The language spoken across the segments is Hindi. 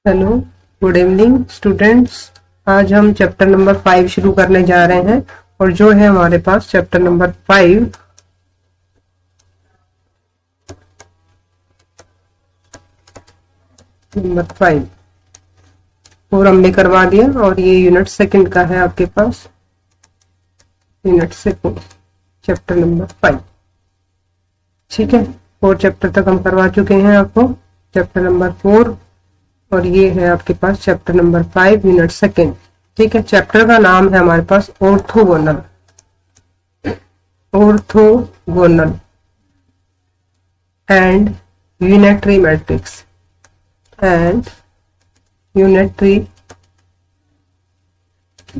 Hello, good evening students. आज हम चैप्टर नंबर 5 शुरू करने जा रहे हैं और जो है हमारे पास चैप्टर नंबर 5 और हमने करवा दिया और ये यूनिट सेकंड का है आपके पास। यूनिट सेकंड चैप्टर नंबर 5, ठीक है। 4 चैप्टर तक हम करवा चुके हैं आपको, चैप्टर नंबर 4 और ये है आपके पास चैप्टर नंबर 5 यूनिट सेकंड, ठीक है। चैप्टर का नाम है हमारे पास orthogonal and unitary matrix and unitary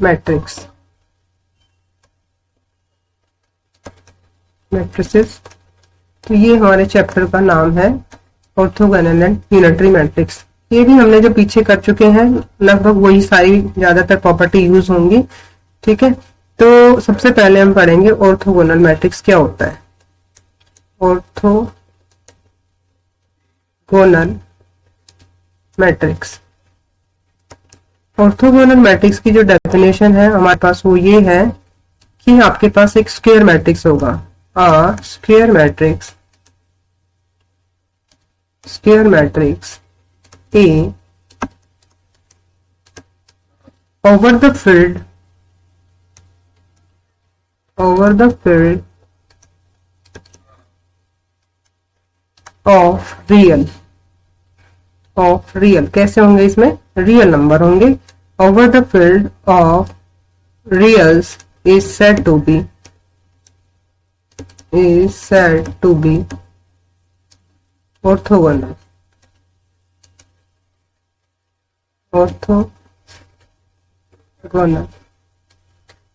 matrix matrices. तो ये हमारे चैप्टर का नाम है ऑर्थोगोनल एंड यूनिटरी मैट्रिक्स। ये भी हमने जो पीछे कर चुके हैं लगभग वही सारी ज्यादातर प्रॉपर्टी यूज होंगी, ठीक है। तो सबसे पहले हम पढ़ेंगे ऑर्थोगोनल मैट्रिक्स क्या होता है। ऑर्थोगोनल मैट्रिक्स, ऑर्थोगोनल मैट्रिक्स की जो डेफिनेशन है हमारे पास वो ये है कि आपके पास एक स्क्वायर मैट्रिक्स होगा। Square matrix A over the field of real कैसे होंगे, इसमें रियल नंबर होंगे। over the field of reals is said to be orthogonal।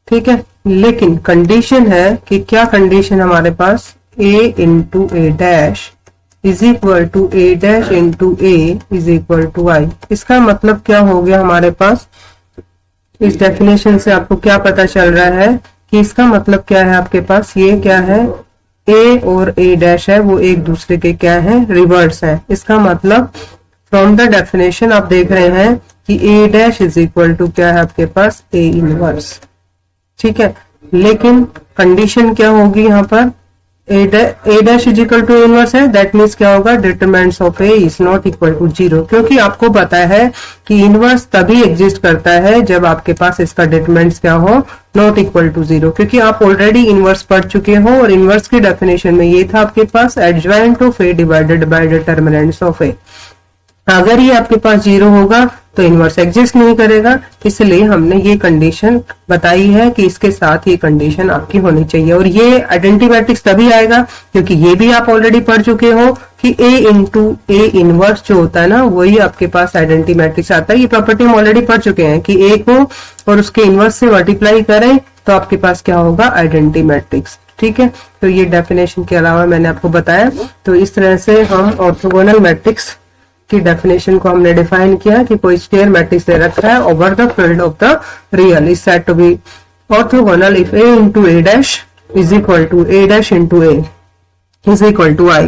ठीक है, लेकिन कंडीशन है कि क्या कंडीशन हमारे पास a into A dash is equal to a dash into a is equal to I. इसका मतलब क्या हो गया हमारे पास, इस डेफिनेशन से आपको क्या पता चल रहा है कि इसका मतलब क्या है आपके पास, ये क्या है, a और a डैश है वो एक दूसरे के क्या है, रिवर्स है। इसका मतलब फ्रॉम द डेफिनेशन आप देख रहे हैं कि a dash is equal to क्या है आपके पास, a इनवर्स, ठीक है। लेकिन कंडीशन क्या होगी यहाँ पर, a dash is equal to inverse है, दैट मीन्स क्या होगा, determinants of a is not equal to 0। क्योंकि आपको पता है कि इनवर्स तभी एग्जिस्ट करता है जब आपके पास इसका डिटरमिनेंट्स क्या हो, नॉट इक्वल टू 0। क्योंकि आप ऑलरेडी इनवर्स पढ़ चुके हो और इनवर्स की डेफिनेशन में ये था आपके पास adjoint of a divided by determinants of a। अगर ये आपके पास 0 होगा तो इनवर्स एग्जिस्ट नहीं करेगा, इसलिए हमने ये कंडीशन बताई है कि इसके साथ ये कंडीशन आपकी होनी चाहिए। और ये आइडेंटिटी मैट्रिक्स तभी आएगा क्योंकि ये भी आप ऑलरेडी पढ़ चुके हो कि a इंटू ए इनवर्स जो होता है ना, वही आपके पास आइडेंटिटी मैट्रिक्स आता है। ये प्रॉपर्टी हम ऑलरेडी पढ़ चुके हैं कि a को और उसके इनवर्स से मल्टीप्लाई करें तो आपके पास क्या होगा, आइडेंटिटी मैट्रिक्स, ठीक है। तो ये डेफिनेशन के अलावा मैंने आपको बताया। तो इस तरह से हम ऑर्थोगोनल मैट्रिक्स की डेफिनेशन को हमने डिफाइन किया कि कोई स्क्वायर मैट्रिक्स दे रखा है over the field of the real is said to be orthogonal if a into A dash is equal to a dash into a is equal to I.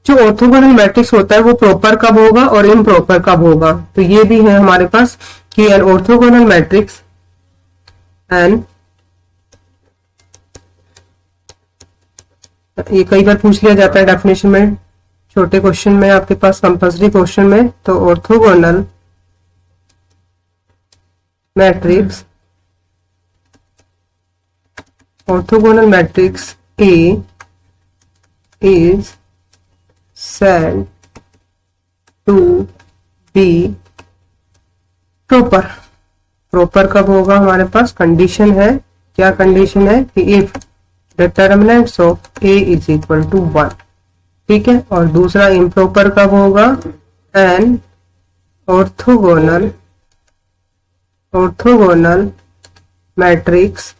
जो ऑर्थोगोनल मैट्रिक्स होता है वो प्रॉपर कब होगा और इम्प्रॉपर कब होगा, तो ये भी है हमारे पास कि एन ऑर्थोगोनल मैट्रिक्स एंड ये कई बार पूछ लिया जाता है डेफिनेशन में, छोटे क्वेश्चन में आपके पास, कंपल्सरी क्वेश्चन में। तो orthogonal matrix A is said to be proper। Proper कब होगा हमारे पास, कंडीशन है, क्या कंडीशन है कि if determinants of A is equal to 1, ठीक है। और दूसरा इम्प्रॉपर कब होगा, an orthogonal matrix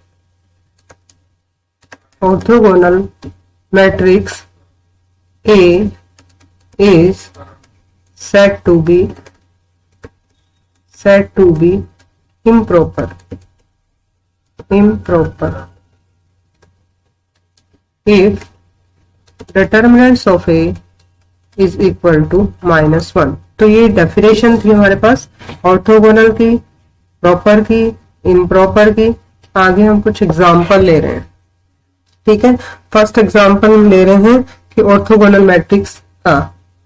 A is said to be improper if determinants of A is equal to -1। तो ये डेफिनेशन थी हमारे पास ऑर्थोगोनल की, प्रॉपर की, इम्प्रॉपर की। आगे हम कुछ एग्जाम्पल ले रहे हैं, ठीक है। फर्स्ट एग्जाम्पल हम ले रहे हैं कि ऑर्थोगोनल मैट्रिक्स का,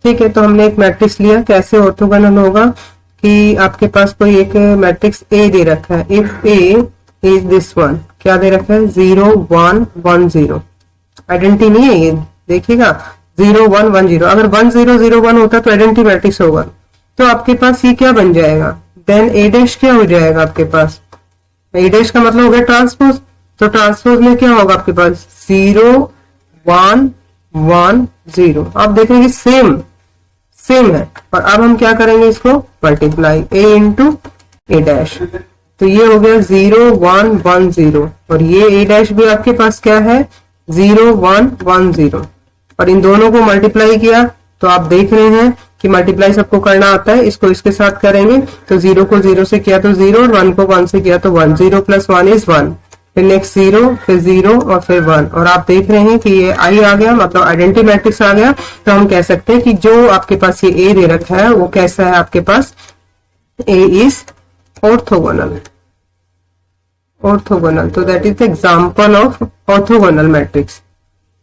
ठीक है। तो हमने एक मैट्रिक्स लिया, कैसे ऑर्थोगोनल होगा कि आपके पास कोई एक मैट्रिक्स ए दे रखा है, if A is this one, क्या दे रखा है 0 1 1 0, आइडेंटिटी नहीं है ये, देखिएगा 0 1 1 0, अगर 1 0 0 1 होता तो आइडेंटिटी मैट्रिक्स होगा। तो आपके पास ये क्या बन जाएगा, देन ए डैश क्या हो जाएगा आपके पास, ए डैश का मतलब हो गया ट्रांसपोज, तो ट्रांसपोज में क्या होगा आपके पास 0 1 1 0। आप देखेंगे सेम है, और अब हम क्या करेंगे इसको मल्टीप्लाई ए इंटू ए डैश, तो ये हो गया 0 1 1 0, और ये ए डैश भी आपके पास क्या है 0 1 1 0, और इन दोनों को मल्टीप्लाई किया तो आप देख रहे हैं कि मल्टीप्लाई सबको करना आता है, इसको इसके साथ करेंगे तो 0 को 0 से किया तो 0, और 1 को 1 से किया तो 1, 0 + 1 इज 1, फिर नेक्स्ट 0, फिर 0 और फिर 1, और आप देख रहे हैं कि ये आई आ गया, मतलब आइडेंटिटी मैट्रिक्स आ गया। तो हम कह सकते हैं कि जो आपके पास ये ए दे रखा है वो कैसा है आपके पास, ए इज ऑर्थोगोनल, तो that is the example of orthogonal matrix,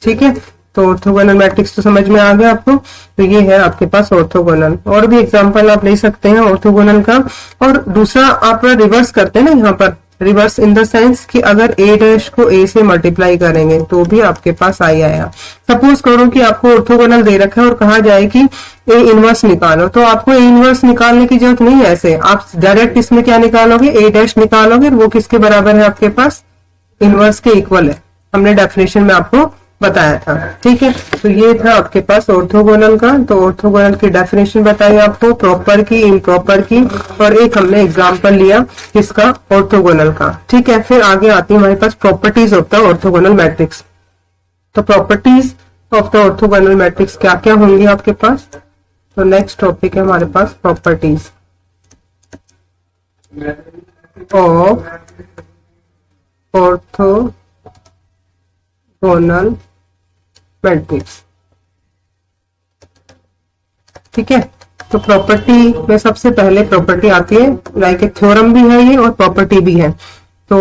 ठीक है। तो ऑर्थोगोनल मैट्रिक्स तो समझ में आ गया आपको, तो ये है आपके पास ऑर्थोगोनल। और भी एग्जांपल आप ले सकते हैं ऑर्थोगोनल का। और दूसरा आप रिवर्स करते हैं ना, यहाँ पर रिवर्स इन द सेंस कि अगर ए डैश को ए से मल्टीप्लाई करेंगे तो भी आपके पास आई आया। सपोज करो कि आपको ऑर्थोगोनल दे रखा है और कहा जाए कि ए इनवर्स निकालो, तो आपको ए इनवर्स निकालने की जरूरत नहीं है, ऐसे आप डायरेक्ट इसमें क्या निकालोगे, ए डैश निकालोगे, वो किसके बराबर है आपके पास, इनवर्स के इक्वल है, हमने डेफिनेशन में आपको बताया था, ठीक है। तो ये था आपके पास ऑर्थोगोनल का। तो ऑर्थोगोनल की डेफिनेशन बताई आपको, प्रॉपर की, इम्प्रॉपर की, और एक हमने एग्जांपल लिया किसका, ऑर्थोगोनल का, ठीक है। फिर आगे आती है हमारे पास properties of the orthogonal matrix. तो properties of the orthogonal matrix क्या क्या होंगी आपके पास, तो नेक्स्ट टॉपिक है हमारे पास प्रॉपर्टीज ऑफ ऑर्थोगोनल मैट्रिक्स, ठीक है। तो प्रॉपर्टी में सबसे पहले प्रॉपर्टी आती है, लाइक एक थ्योरम भी है ये और प्रॉपर्टी भी है। तो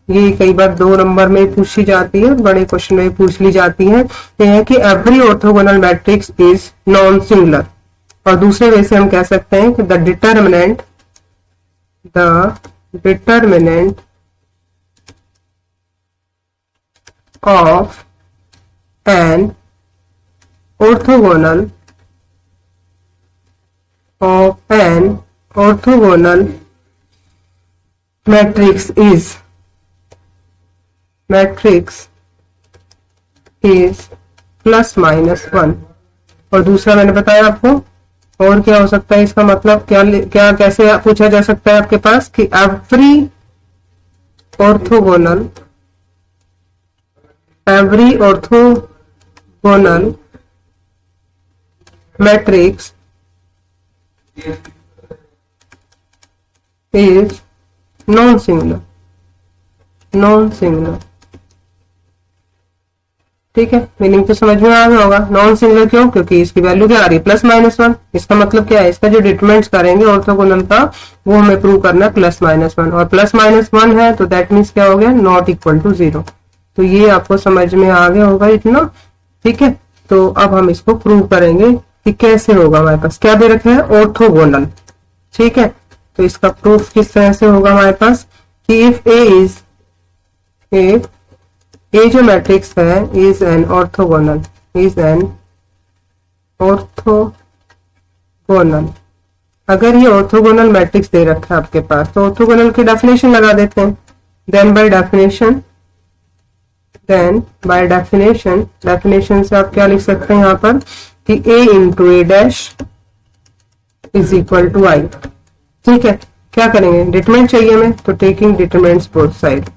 ये कई बार 2 नंबर में पूछी जाती है, बड़े क्वेश्चन में पूछ ली जाती है। ये है कि every orthogonal matrix is non singular, और दूसरे वे से हम कह सकते हैं कि the determinant of an orthogonal matrix is ±1। और दूसरा मैंने बताया आपको, और क्या हो सकता है इसका मतलब, क्या कैसे पूछा जा सकता है आपके पास कि every orthogonal matrix is non singular, ठीक है। मीनिंग तो समझ में आ गया होगा। नॉन सिंगुलर क्यों, क्योंकि इसकी वैल्यू क्या आ रही है +-1। इसका मतलब क्या है, इसका जो डिटरमिनेंट्स करेंगे ऑर्थोगोनल का वो हमें प्रूव करना है +-1, और +-1 है तो दैट मीन्स क्या हो गया, नॉट इक्वल टू 0। तो ये आपको समझ में आ गया होगा इतना, ठीक है। तो अब हम इसको प्रूव करेंगे कि कैसे होगा। हमारे पास क्या दे रखा है, ऑर्थोगोनल, ठीक है। तो इसका प्रूफ किस तरह से होगा हमारे पास कि इफ ए जो मैट्रिक्स है इज एन ऑर्थोगोनल, अगर ये ऑर्थोगोनल मैट्रिक्स दे रखा है आपके पास, तो ऑर्थोगोनल की डेफिनेशन लगा देते हैं। देन बाय डेफिनेशन से आप क्या लिख सकते हैं यहाँ पर कि a into A dash is equal to I, ठीक है। क्या करेंगे, डिटरमिनेंट चाहिए हमें, तो टेकिंग डिटरमिनेंट्स बोथ साइड,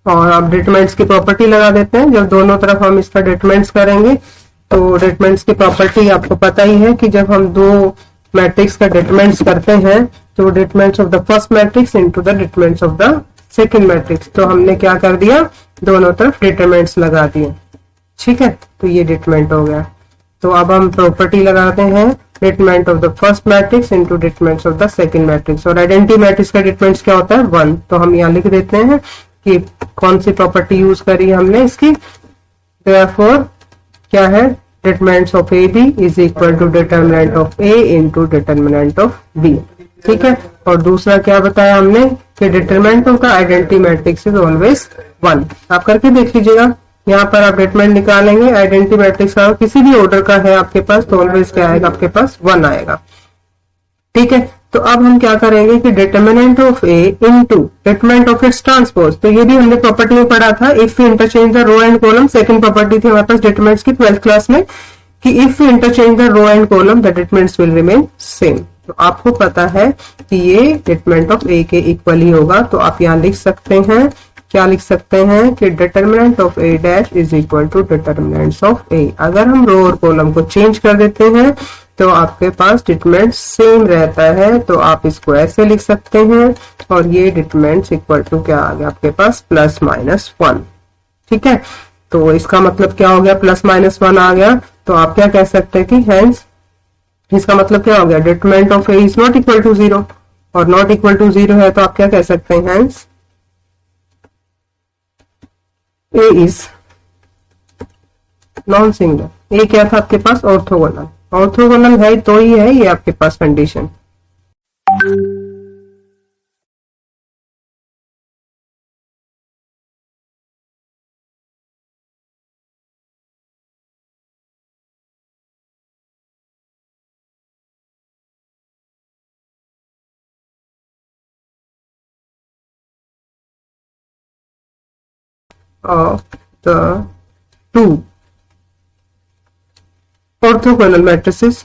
और आप डिटरमिनेंट्स की प्रॉपर्टी लगा देते हैं। जब दोनों तरफ हम इसका डिटरमिनेंट्स करेंगे तो डिटरमिनेंट्स की प्रॉपर्टी आपको पता ही है कि जब हम दो मैट्रिक्स का डिटरमिनेंट्स करते हैं तो determinants of the first matrix into the determinants of the second matrix. तो हमने क्या कर दिया, दोनों तरफ डिटरमिनेंट्स लगा दिए। ठीक है, तो ये डिटरमिनेंट हो गया। तो अब हम प्रॉपर्टी लगाते हैं, determinant of the first matrix into determinant of the second matrix. और आइडेंटिटी मैट्रिक्स का डिटरमिनेंट क्या होता है, 1। तो हम यहाँ लिख देते हैं कि कौन सी प्रॉपर्टी यूज करी हमने इसकी। therefore क्या है, determinant of A B is equal to determinant of A into determinant of B. ठीक है, और दूसरा क्या बताया हमने कि determinant of the identity matrix is always 1। आप करके देख लीजिएगा, यहाँ पर आप डिटरमिनेंट निकालेंगे आइडेंटिटी मैट्रिक्स का, किसी भी ऑर्डर का है आपके पास तो ऑलवेज क्या आएगा, आपके पास 1 आएगा। ठीक है, तो अब हम क्या करेंगे कि determinant of A into determinant of its transpose. तो ये भी हमने प्रॉपर्टी में पढ़ा था, if you interchange the row and column. Second property थी हमारे पास डिटरमिनेंट्स की 12th क्लास में कि if you interchange the row and column the determinants will remain same. तो आपको पता है कि ये डिटरमिनेंट ऑफ ए के इक्वल ही होगा। तो आप यहाँ लिख सकते हैं, क्या लिख सकते हैं कि determinant of a dash is equal to determinants of a. अगर हम रो और कॉलम को चेंज कर देते हैं तो आपके पास डिटरमिनेंट सेम रहता है। तो आप इसको ऐसे लिख सकते हैं, और ये डिटरमिनेंट्स इक्वल टू क्या आ गया आपके पास, प्लस माइनस 1। ठीक है, तो इसका मतलब क्या हो गया, प्लस माइनस 1 आ गया। तो आप क्या कह सकते हैं कि हेंस इसका मतलब क्या हो गया, determinant of A is not equal to 0, और नॉट इक्वल टू 0 है तो आप क्या कह सकते हैं, hence a is non singular. A क्या था आपके पास, ऑर्थोगोनल। ऑर्थोगोनल है तो ही है ये आपके पास condition. Of the two orthogonal matrices,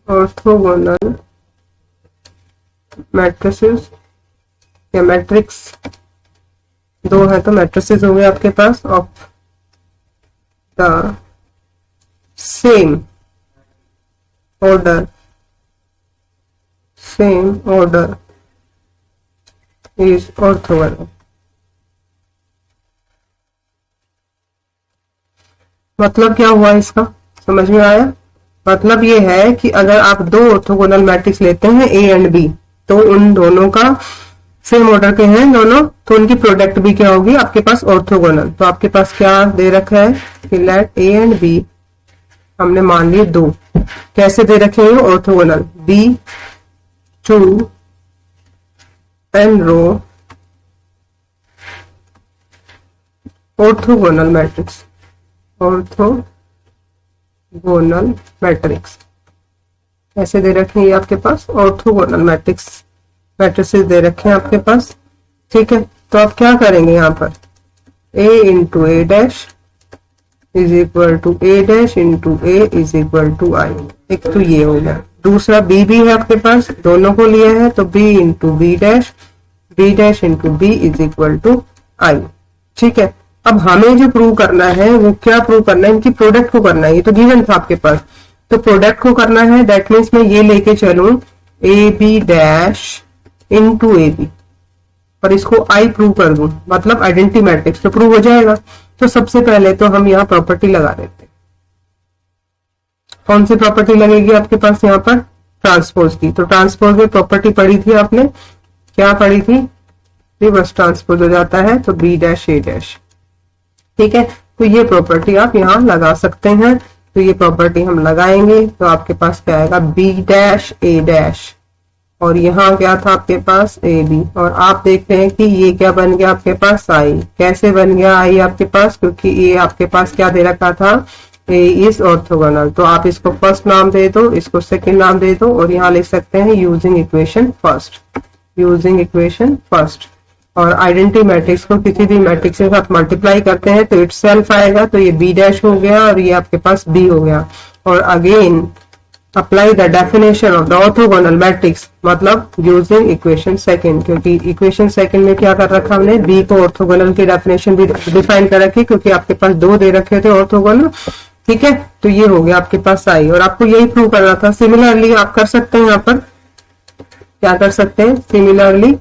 orthogonal matrices या मैट्रिक्स दो है तो मैट्रिसेस हो गए आपके पास of the same order, same order is orthogonal. मतलब क्या हुआ इसका, समझ में आया? मतलब ये है कि अगर आप दो ऑर्थोगोनल मैट्रिक्स लेते हैं ए एंड बी, तो उन दोनों का सेम ऑर्डर के हैं दोनों, तो उनकी प्रोडक्ट भी क्या होगी आपके पास, ऑर्थोगोनल। तो आपके पास क्या दे रखा है कि लेट ए एंड बी, हमने मान लिए दो, कैसे दे रखे हैं orthogonal, B two and row orthogonal matrix, orthogonal matrix ऐसे दे रखे हैं आपके पास, ऑर्थोगोनल मैट्रिक्स दे रखे हैं आपके पास। ठीक है, तो आप क्या करेंगे यहाँ पर, a into A dash is equal to a dash into a is equal to I. एक तो ये हो गया, दूसरा b भी है आपके पास, दोनों को लिया है तो b into b dash into b is equal to I. ठीक है, अब हमें जो प्रूव करना है वो क्या प्रूव करना है, इनकी प्रोडक्ट को करना है। ये तो गिवन था आपके पास, तो प्रोडक्ट को करना है, दैट मीन्स मैं ये लेके चलूं A B dash into A B और इसको आई प्रूव कर दूं, मतलब आइडेंटिटी मैट्रिक्स तो प्रूव हो जाएगा। तो सबसे पहले तो हम यहाँ प्रॉपर्टी लगा देते हैं। कौन सी प्रॉपर्टी लगेगी आपके पास यहाँ पर, ट्रांसपोज की। तो ट्रांसपोज में प्रॉपर्टी पढ़ी थी आपने, क्या पढ़ी थी, रिवर्स ट्रांसपोज हो जाता है तो बी डैश ए डैश। ठीक है, तो ये प्रॉपर्टी आप यहाँ लगा सकते हैं। तो ये प्रॉपर्टी हम लगाएंगे तो आपके पास क्या आएगा, बी डैश ए डैश, और यहाँ क्या था आपके पास ए बी, और आप देखते हैं कि ये क्या बन गया आपके पास आई। कैसे बन गया आई आपके पास, क्योंकि ये आपके पास क्या दे रखा था, ए इज ऑर्थोगोनल। तो आप इसको फर्स्ट नाम दे दो, इसको सेकंड नाम दे दो, और यहाँ लिख सकते हैं यूजिंग इक्वेशन फर्स्ट। और आइडेंटिटी मैट्रिक्स को किसी भी मैट्रिक्स के साथ मल्टीप्लाई करते हैं तो इटसेल्फ आएगा, तो ये बी डैश हो गया और ये आपके पास बी हो गया। और again apply the definition of the orthogonal matrix, मतलब यूजिंग इक्वेशन सेकंड, क्योंकि इक्वेशन सेकंड में क्या कर रखा हमने, बी को ऑर्थोगोनल की डेफिनेशन भी डिफाइन कर रखी, क्योंकि आपके पास दो दे रखे थे ऑर्थोगोनल। ठीक है, तो ये हो गया आपके पास आई, और आपको यही प्रूव करना था। सिमिलरली आप कर सकते हैं यहाँ पर क्या कर सकते हैं, सिमिलरली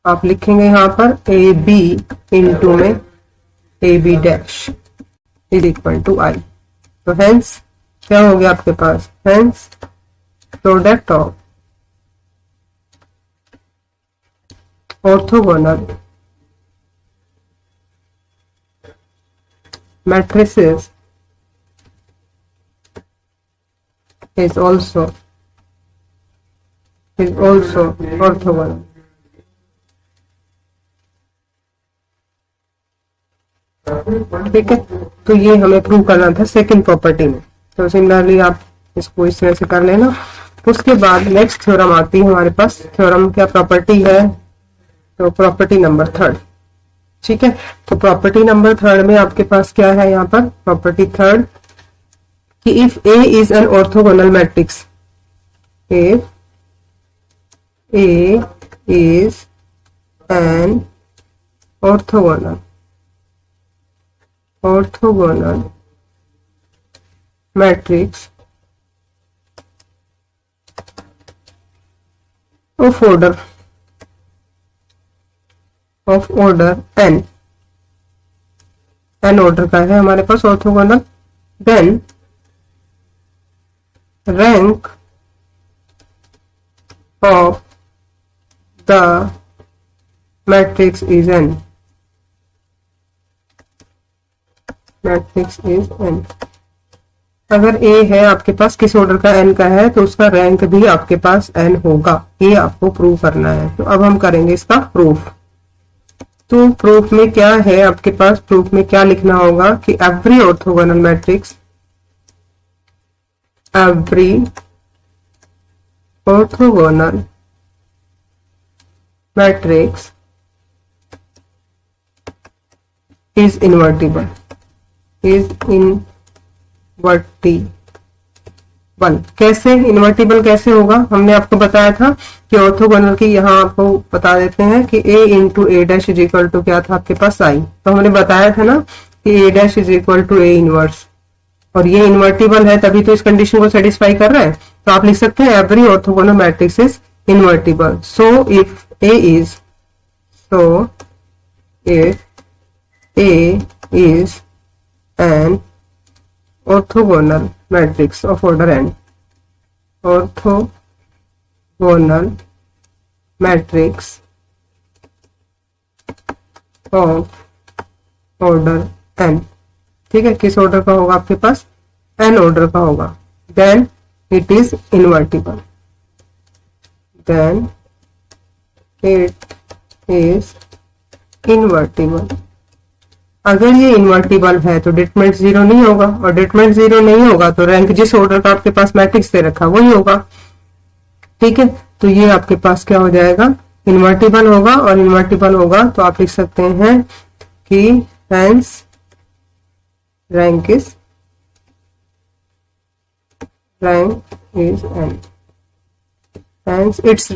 आप लिखेंगे यहां पर ए बी इंटू में a B dash is equal to I. तो हेंस क्या हो गया आपके पास, hence product of orthogonal matrices is also orthogonal। ठीक है, तो ये हमें प्रूव करना था सेकंड प्रॉपर्टी में। तो सिमिलरली आप इसको इस तरह से कर लेना। उसके बाद नेक्स्ट थ्योरम आती है हमारे पास। थ्योरम क्या प्रॉपर्टी है, तो प्रॉपर्टी नंबर थर्ड। ठीक है, तो प्रॉपर्टी नंबर थर्ड में आपके पास क्या है, यहाँ पर प्रॉपर्टी थर्ड कि if A is an orthogonal matrix, if A is an orthogonal matrix of order n order का है हमारे पास orthogonal, then rank of the matrix is n, अगर a है आपके पास किस ऑर्डर का n का है तो उसका रैंक भी आपके पास n होगा। ये आपको प्रूव करना है। तो अब हम करेंगे इसका प्रूफ। तो प्रूफ में क्या है आपके पास, प्रूफ में क्या लिखना होगा कि every orthogonal matrix is invertible, कैसे इन्वर्टिबल कैसे होगा, हमने आपको बताया था कि ऑर्थोगोनल की यहाँ आपको बता देते हैं कि a into A dash is equal to क्या था आपके पास आई। तो हमने बताया था ना कि a dash is equal to A inverse, और ये इन्वर्टिबल है तभी तो इस कंडीशन को सेटिस्फाई कर रहा है। तो आप लिख सकते हैं every orthogonal matrix is invertible. So if A is N orthogonal matrix of order n, orthogonal matrix of order n। ठीक है, किस ऑर्डर का होगा आपके पास, n ऑर्डर का होगा, then it is invertible, then it is invertible। अगर ये इन्वर्टिबल है तो डिटरमिनेंट जीरो नहीं होगा, और डिटरमिनेंट जीरो नहीं होगा तो रैंक जिस ऑर्डर का आपके पास मैट्रिक्स दे रखा वही होगा। ठीक है, तो ये आपके पास क्या हो जाएगा, इन्वर्टिबल होगा, और इन्वर्टिबल होगा तो आप लिख सकते हैं कि hence rank is n, hence it's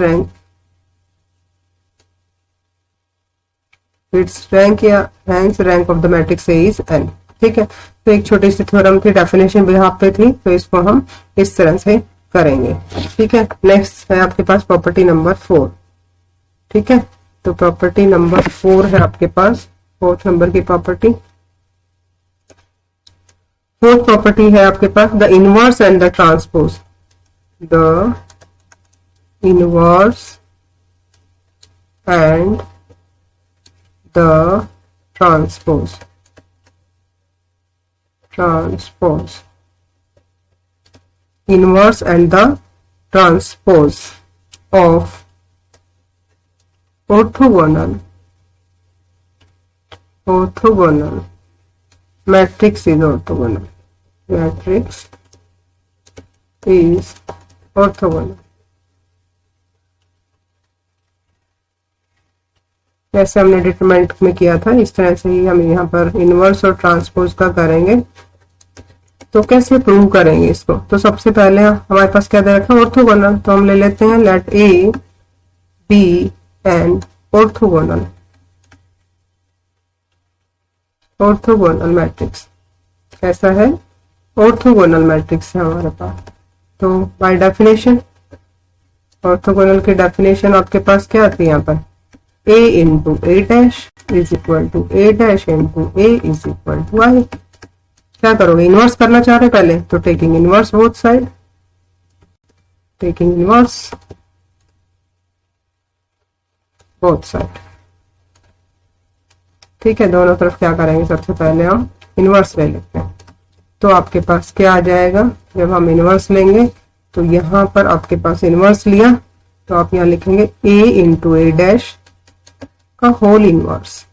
rank या hence rank of the matrix a is n। ठीक है, तो एक छोटी सी थ्योरम की डेफिनेशन बिहाफ पे थी, तो इसको हम इस तरह से करेंगे। ठीक है, नेक्स्ट है आपके पास प्रॉपर्टी नंबर 4। ठीक है, तो प्रॉपर्टी नंबर 4 है आपके पास, फोर्थ नंबर की प्रॉपर्टी। फोर्थ प्रॉपर्टी है आपके पास the inverse and the transpose, the inverse and the transpose inverse and the transpose of orthogonal matrix is orthogonal। जैसे हमने डिटरमिनेंट में किया था इस तरह से ही हम यहाँ पर इनवर्स और ट्रांसपोज का करेंगे। तो कैसे प्रूव करेंगे इसको, तो सबसे पहले हमारे पास क्या दे रखा है, ऑर्थोगोनल। तो हम ले लेते हैं let a b an orthogonal matrix. कैसा है, ऑर्थोगोनल मैट्रिक्स है हमारे पास। तो बाय डेफिनेशन ऑर्थोगोनल की डेफिनेशन आपके पास क्या थी यहाँ पर, a into A dash is equal to a dash into a is equal to I. क्या करोगे, इनवर्स करना चाह रहे पहले, तो taking inverse both side, taking inverse both side. ठीक है, दोनों तरफ क्या करेंगे, सबसे पहले हम इनवर्स ले लेते हैं। तो आपके पास क्या आ जाएगा, जब हम इनवर्स लेंगे तो यहाँ पर आपके पास इनवर्स लिया तो आप यहाँ लिखेंगे a इंटू ए डैश का whole inverse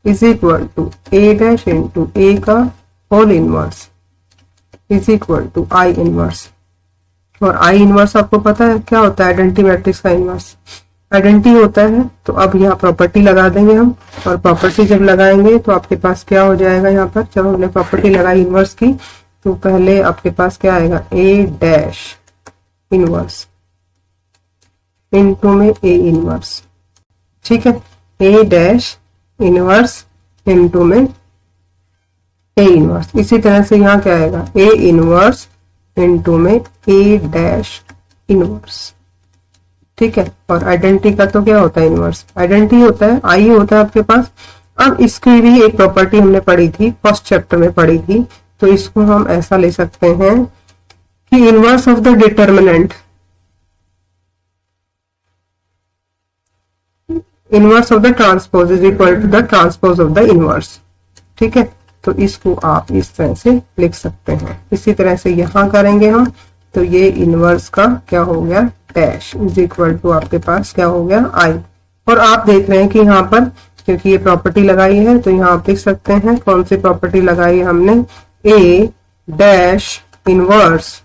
is equal to a dash into a का whole inverse is equal to I inverse. और आई इनवर्स आपको पता है क्या होता है, आइडेंटिटी मैट्रिक्स का इनवर्स आइडेंटिटी होता है। तो अब यहाँ प्रॉपर्टी लगा देंगे हम, और प्रॉपर्टी जब लगाएंगे तो आपके पास क्या हो जाएगा, यहाँ पर जब हमने प्रॉपर्टी लगाई इनवर्स की तो पहले आपके पास क्या आएगा, ए डैश इनवर्स इनटू में ए इनवर्स। ठीक है, ए डैश इनवर्स इनटू में ए इनवर्स। इसी तरह से यहाँ क्या आएगा, ए इनवर्स इनटू में ए डैश इनवर्स। ठीक है, और आइडेंटिटी का तो क्या होता है, इनवर्स आइडेंटिटी होता है, आई होता है आपके पास। अब इसकी भी एक प्रॉपर्टी हमने पढ़ी थी, फर्स्ट चैप्टर में पढ़ी थी, तो इसको हम ऐसा ले सकते हैं कि inverse of the determinant, inverse of the transpose is equal to the transpose of the inverse. ठीक है, तो इसको आप इस तरह से लिख सकते हैं। इसी तरह से यहां करेंगे हम, तो ये इनवर्स का क्या हो गया, डैश इज इक्वल टू आपके पास क्या हो गया, आई। और आप देख रहे हैं कि यहाँ पर क्योंकि ये प्रॉपर्टी लगाई है तो यहाँ आप लिख सकते हैं कौन सी प्रॉपर्टी लगाई है हमने, a dash inverse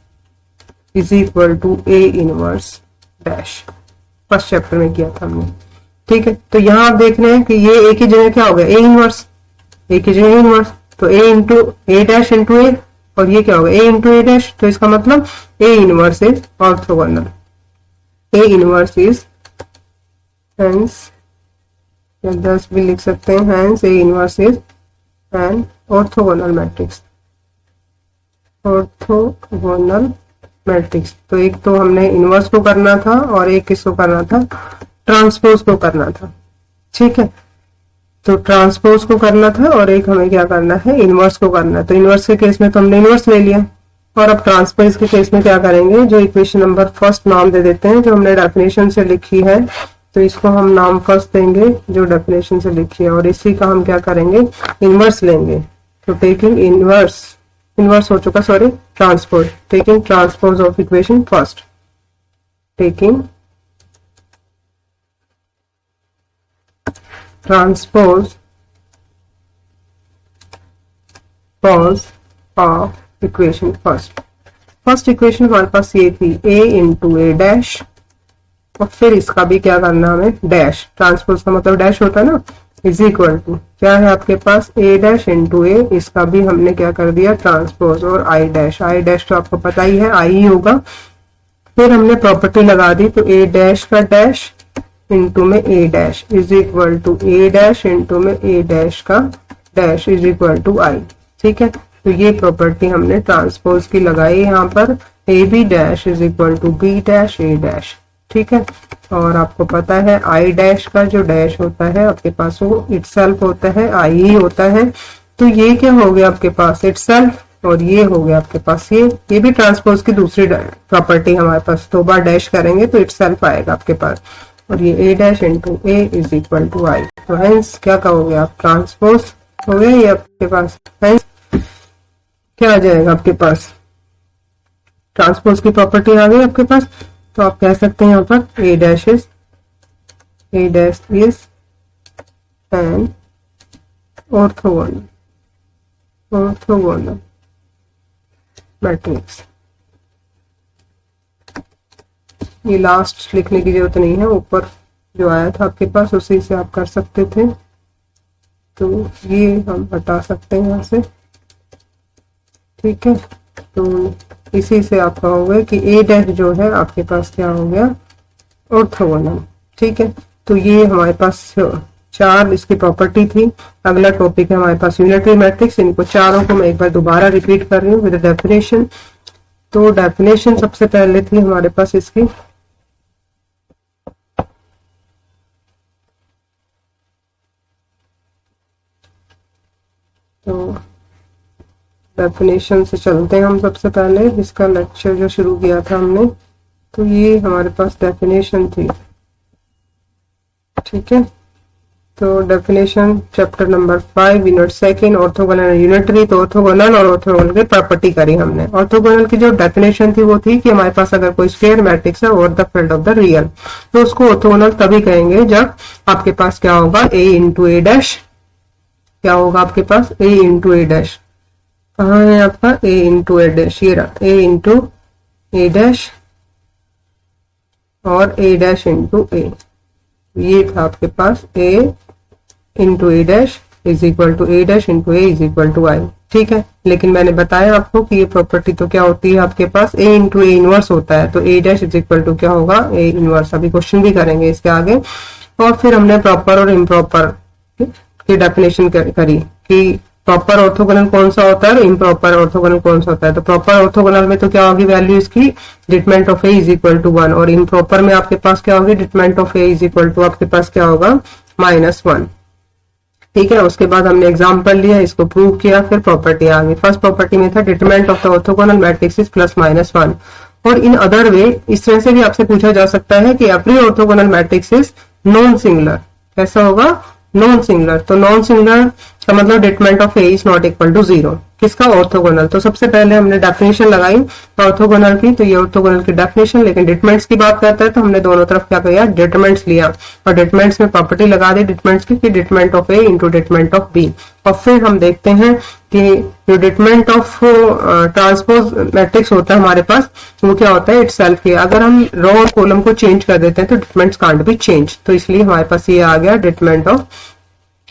is equal to A inverse dash, first chapter में किया था हमने। ठीक है, तो यहाँ आप देख रहे हैं कि ये ए की जगह क्या हो गया, ए इनवर्स, ए की जगह इनवर्स, तो ए इंटू ए डैश इंटू ए, और ये क्या होगा, ए इंटू ए डैश। तो इसका मतलब A inverse is orthogonal, A inverse is hence, या 10 भी लिख सकते हैं, hence A inverse is an orthogonal matrix, orthogonal matrix. तो एक तो हमने इनवर्स को करना था और एक किसको करना था, ट्रांसपोज को करना था। ठीक है, तो ट्रांसपोज को करना था और एक हमें क्या करना है, इनवर्स को करना है। तो इनवर्स के केस में तो हमने इनवर्स ले लिया, और अब ट्रांसपोज के केस में क्या करेंगे, जो इक्वेशन नंबर फर्स्ट नाम दे देते हैं जो हमने डेफिनेशन से लिखी है, तो इसको हम नाम फर्स्ट देंगे जो डेफिनेशन से लिखी है, और इसी का हम क्या करेंगे, इनवर्स लेंगे। तो टेकिंग इनवर्स, इनवर्स हो चुका sorry, transpose, taking transpose of equation first, taking transpose pause of equation first. First equation हमारे पास ये थी, ए इंटू ए डैश, और फिर इसका भी क्या करना हमें, डैश, ट्रांसपोज का मतलब डैश होता है ना, इज इक्वल टू क्या है आपके पास, ए डैश इंटू ए, इसका भी हमने क्या कर दिया ट्रांसपोज, और आई डैश, आई डैश तो आपको पता ही है आई ही होगा। फिर हमने प्रॉपर्टी लगा दी, तो ए डैश का डैश इंटू में a dash is equal to a dash into में ए डैश का dash is equal to I. ठीक है, तो ये प्रॉपर्टी हमने ट्रांसपोज की लगाई यहाँ पर, A B dash is equal to B dash A dash. ठीक है, और आपको पता है आई डैश का जो डैश होता है आपके पास वो इटसेल्फ होता है, आई ही होता है। तो ये क्या हो गया आपके पास, इटसेल्फ, और ये हो गया आपके पास ये भी ट्रांसपोज की दूसरी प्रॉपर्टी हमारे पास, 2 बार डैश करेंगे तो इटसेल्फ आएगा आपके पास, और ये a dash into a is equal to I. तो हेंस क्या कहोगे आप, ट्रांसपोज हो गया ये आपके पास, हेंस क्या आ जाएगा आपके पास, ट्रांसपोज की प्रॉपर्टी आ गई आपके पास। तो आप कह सकते हैं यहाँ पर a dash is an orthogonal matrix. ये लास्ट लिखने की जरूरत नहीं है, ऊपर जो आया था आपके पास उसी से आप कर सकते थे, तो ये हम हटा सकते हैं यहाँ से। ठीक है, तो इसी से आप कहोगे कि ए डैश जो है आपके पास क्या हो गया, ऑर्थोगोनल। ठीक है, तो ये हमारे पास 4 इसकी प्रॉपर्टी थी। अगला टॉपिक है हमारे पास यूनिटरी मैट्रिक्स। इनको चारों को मैं एक बार दोबारा रिपीट कर रही हूँ विद डेफिनेशन। तो डेफिनेशन सबसे पहले थी हमारे पास इसकी, तो डेफिनेशन से चलते हैं हम सबसे पहले, इसका लेक्चर जो शुरू किया था हमने, तो ये हमारे पास डेफिनेशन थी। ठीक है, तो definition chapter number 5 unit second orthogonal unitary. तो ऑर्थोगोनल और ऑर्थोगोनल की प्रॉपर्टी करी हमने। ऑर्थोगोनल की जो डेफिनेशन थी वो थी कि हमारे पास अगर कोई स्क्वायर मैट्रिक्स है over the field of the real, तो उसको ऑर्थोगोनल तभी कहेंगे जब आपके पास क्या होगा, a इंटू ए डैश, क्या होगा आपके पास a इंटू ए डैश, कहाँ है आपका a इंटू ए डैश, ये रहा a इंटू ए डैश और a डैश इंटू ए, ये था आपके पास a into A dash is equal to a dash into a is equal to I. ठीक है, लेकिन मैंने बताया आपको कि ये प्रॉपर्टी तो क्या होती है आपके पास, a इंटू ए इनवर्स होता है, तो a dash is equal to क्या होगा, ए इनवर्स। अभी क्वेश्चन भी करेंगे इसके आगे। और फिर हमने प्रॉपर और इम्प्रॉपर की डेफिनेशन करी कि प्रॉपर ऑर्थोगोनल कौन सा होता है और इम्प्रॉपर ऑर्थोगोनल कौन सा होता है। तो प्रॉपर ऑर्थोगोनल में तो क्या होगी वैल्यू इसकी, determinant of A is equal to 1, और इम्प्रॉपर में आपके पास क्या होगी, determinant of A is equal to आपके पास क्या होगा, -1। ठीक है, उसके बाद हमने एग्जांपल लिया, इसको प्रूव किया, फिर प्रॉपर्टी आ गई। फर्स्ट प्रॉपर्टी में था determinant of the orthogonal matrix is +-1, और इन अदर वे इस तरह से भी आपसे पूछा जा सकता है कि every orthogonal matrix is non singular. कैसा होगा, नॉन सिंगुलर। तो नॉन सिंगुलर का मतलब determinant of A is not equal to 0, किसका, ऑर्थोगोनल। तो सबसे पहले हमने डेफिनेशन लगाई ऑर्थोगोनल की, तो ये ऑर्थोगोनल की डेफिनेशन, लेकिन डिटरमिनेंट्स की बात करता है तो हमने दोनों तरफ क्या किया, डिटरमिनेंट्स लिया, और डिटरमिनेंट्स में प्रॉपर्टी लगा दी डिटरमिनेंट्स की कि determinant of A into determinant of B. और फिर हम देखते हैं कि जो डिटरमिनेंट ऑफ ट्रांसपोज मैट्रिक्स होता है हमारे पास, वो क्या होता है, इटसेल्फ ही। अगर हम रो और कॉलम को चेंज कर देते हैं तो डिटरमिनेंट्स कांट बी चेंज, तो इसलिए हमारे पास ये आ गया डिटरमिनेंट ऑफ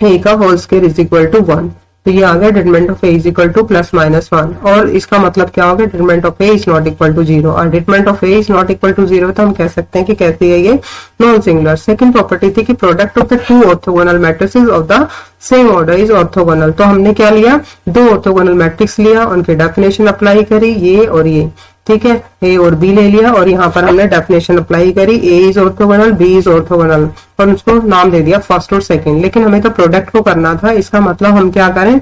ए का whole square is equal to 1। तो ये आ गया determinant of A is equal to +-1, और इसका मतलब क्या होगा, determinant of A is not equal to 0, और determinant of A is not equal to 0 तो हम कह सकते हैं कि कैसी है ये, नॉन सिंगुलर। सेकंड प्रॉपर्टी थी कि product of the two orthogonal matrices of the same order is orthogonal. तो हमने क्या लिया, दो ऑर्थोगोनल मैट्रिक्स लिया, उनकी डेफिनेशन अप्लाई करी, ये और ये। ठीक है, ए और बी ले लिया, और यहाँ पर हमने डेफिनेशन अप्लाई करी, a is orthogonal, b is orthogonal, और उसको नाम दे दिया फर्स्ट और सेकंड। लेकिन हमें तो प्रोडक्ट को करना था, इसका मतलब हम क्या करें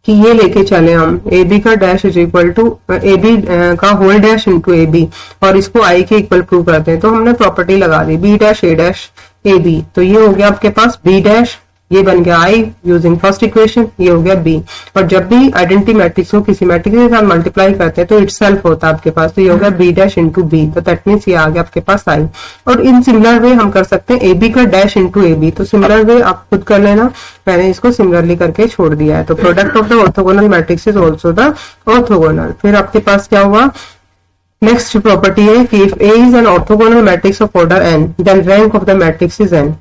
कि ये लेके चले हम ए बी का dash is equal to a b का whole dash into A B, और इसको आई के इक्वल प्रूव करते हैं। तो हमने प्रॉपर्टी लगा दी बी डैश ए बी, तो ये हो गया आपके पास बी डैश, ये बन गया आई यूजिंग फर्स्ट इक्वेशन, ये हो गया बी। और जब भी आइडेंटिटी मैट्रिक्स को किसी मैट्रिक्स के साथ मल्टीप्लाई करते हैं तो इटसेल्फ होता है आपके पास, तो ये हो गया बी डैश इंटू बी, तो दैट मीन्स ये आ गया आपके पास आई। और इन सिमिलर वे हम कर सकते हैं ए बी का डैश इंटू ए बी, तो सिमिलर वे आप खुद कर लेना, मैंने इसको सिमिलरली करके छोड़ दिया है। तो product of the orthogonal matrix is also the orthogonal. फिर आपके पास क्या हुआ, नेक्स्ट प्रॉपर्टी है कि if A is an orthogonal matrix of order n then rank of the matrix is n.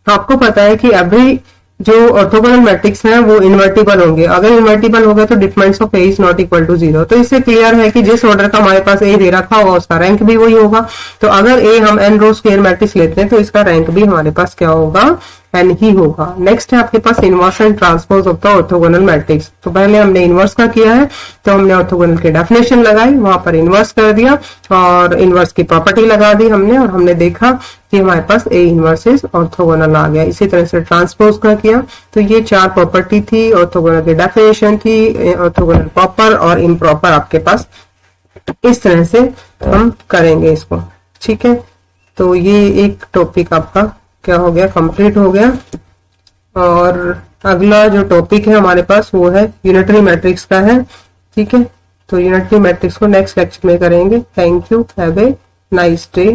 आपको पता है कि एवरी जो ऑर्थोगोनल मैट्रिक्स हैं वो इन्वर्टिबल होंगे, अगर इन्वर्टिबल होगा तो determinants of A is not equal to 0। तो इससे क्लियर है कि जिस ऑर्डर का हमारे पास ए दे रखा होगा उसका रैंक भी वही होगा। तो अगर ए हम एन रो स्क्वायर मैट्रिक्स लेते हैं तो इसका रैंक भी हमारे पास क्या होगा, एन ही होगा। नेक्स्ट है आपके पास inverse and transpose of the orthogonal matrix. तो पहले हमने इनवर्स का किया है, तो हमने ऑर्थोगोनल की डेफिनेशन लगाई, वहां पर इनवर्स कर दिया और इनवर्स की प्रॉपर्टी लगा दी हमने, और हमने देखा कि हमारे पास ए इनवर्स इज ऑर्थोगोनल आ गया। इसी तरह से ट्रांसपोज का किया, तो ये 4 प्रॉपर्टी थी, ऑर्थोगोनल की डेफिनेशन थी, ऑर्थोगोनल प्रॉपर और इम्प्रॉपर आपके पास। इस तरह से हम करेंगे इसको। ठीक है, तो ये एक टॉपिक आपका क्या हो गया, कंप्लीट हो गया। और अगला जो टॉपिक है हमारे पास वो है यूनिटरी मैट्रिक्स का है। ठीक है, तो यूनिटरी मैट्रिक्स को नेक्स्ट लेक्चर में करेंगे। Thank you, have a nice day.